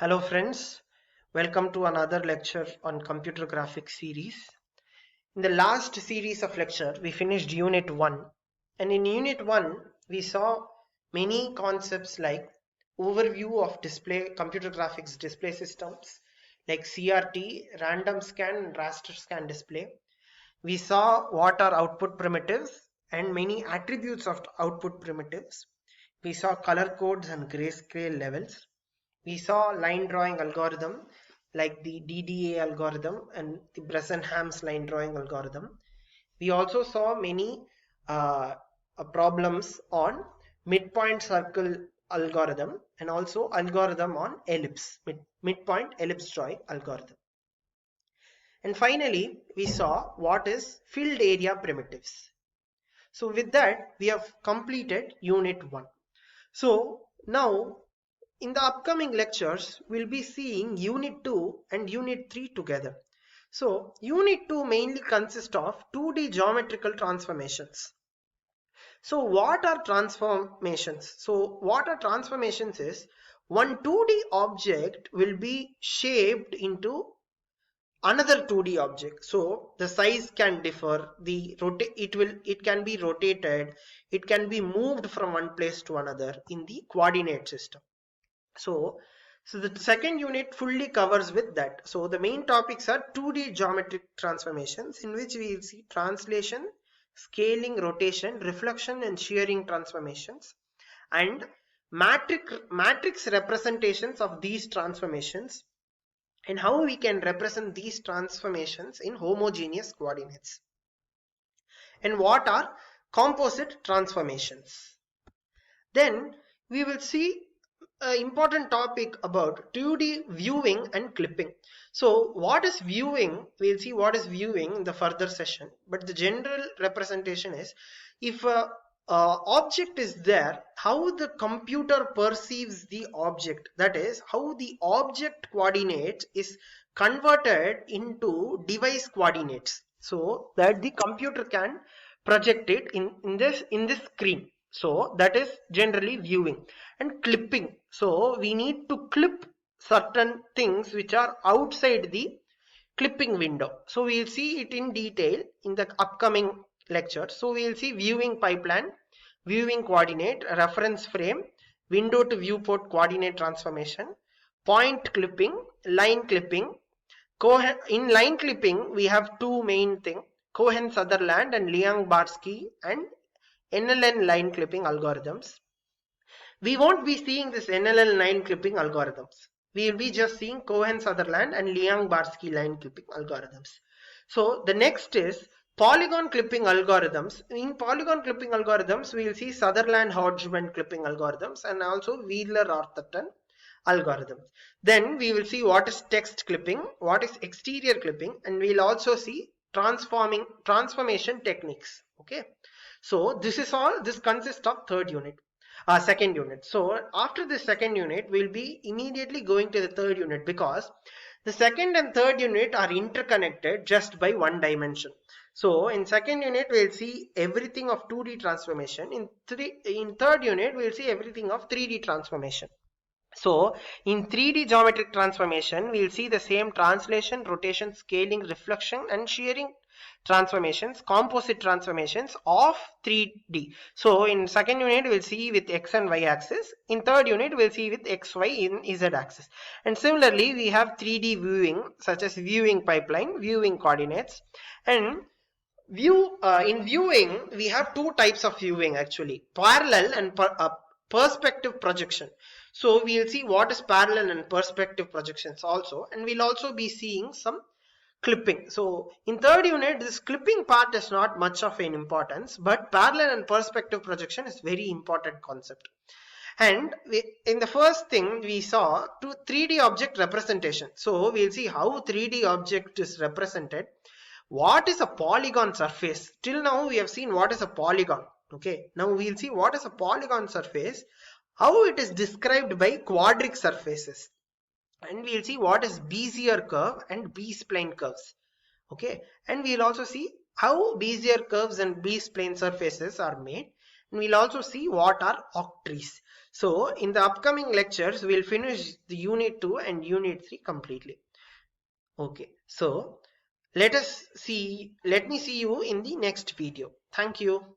Hello friends, welcome to another lecture on computer graphics series. In the last series of lecture, we finished Unit 1, and in Unit 1, we saw many concepts like overview of display computer graphics display systems like CRT, random scan and raster scan display. We saw what are output primitives and many attributes of output primitives. We saw color codes and grayscale levels. We saw line drawing algorithm like the DDA algorithm and the Bresenham's line drawing algorithm. We also saw many problems on midpoint circle algorithm and also algorithm on ellipse, midpoint ellipse drawing algorithm. And finally, we saw what is filled area primitives. So with that, we have completed Unit 1. So now in the upcoming lectures, we'll be seeing Unit 2 and Unit 3 together. So Unit 2 mainly consists of 2D geometrical transformations. So what are transformations? So what are transformations is one 2D object will be shaped into another 2D object. So the size can differ, it can be rotated, it can be moved from one place to another in the coordinate system. So the second unit fully covers with that. So the main topics are 2D geometric transformations, in which we will see translation, scaling, rotation, reflection and shearing transformations, and matrix representations of these transformations, and how we can represent these transformations in homogeneous coordinates. And what are composite transformations? Then we will see an important topic about 2D viewing and clipping. So what is viewing? We'll see what is viewing in the further session, but the general representation is if a object is there, how the computer perceives the object, that is how the object coordinate is converted into device coordinates, so that the computer can project it in this screen. So that is generally viewing. And clipping, so we need to clip certain things which are outside the clipping window. So we'll see it in detail in the upcoming lecture. So we'll see viewing pipeline, viewing coordinate, reference frame, window to viewport coordinate transformation, point clipping, line clipping. In line clipping, we have two main things: Cohen-Sutherland and Liang-Barsky and NLN line clipping algorithms. We won't be seeing this NLN line clipping algorithms. We will be just seeing Cohen-Sutherland and Liang-Barsky line clipping algorithms. So the next is polygon clipping algorithms. In polygon clipping algorithms, we will see Sutherland-Hodgman clipping algorithms and also Wheeler-Atherton algorithms. Then we will see what is text clipping, what is exterior clipping, and we'll also see transformation techniques. Okay, so this consists of second unit. So after this second unit, we'll be immediately going to the third unit, because the second and third unit are interconnected just by one dimension. So in second unit, we'll see everything of 2D transformation. In third unit, we'll see everything of 3D transformation. So in 3D geometric transformation, we'll see the same translation, rotation, scaling, reflection and shearing transformations, composite transformations of 3D. So in second unit, we'll see with X and Y axis. In third unit, we'll see with X, Y in Z axis. And similarly, we have 3D viewing, such as viewing pipeline, viewing coordinates. And in viewing, we have two types of viewing actually: parallel and perspective projection. So we'll see what is parallel and perspective projections also, and we'll also be seeing some clipping. So in third unit, this clipping part is not much of an importance, but parallel and perspective projection is very important concept. And in the first thing, we saw 3D object representation. So we'll see how 3D object is represented. What is a polygon surface? Till now we have seen what is a polygon. Okay, now we'll see what is a polygon surface, how it is described by quadric surfaces, and we'll see what is Bezier curve and B-spline curves. Okay, and we'll also see how Bezier curves and B-spline surfaces are made, and we'll also see what are octrees. So in the upcoming lectures, we'll finish the unit 2 and unit 3 completely. Okay, so let me see you in the next video. Thank you.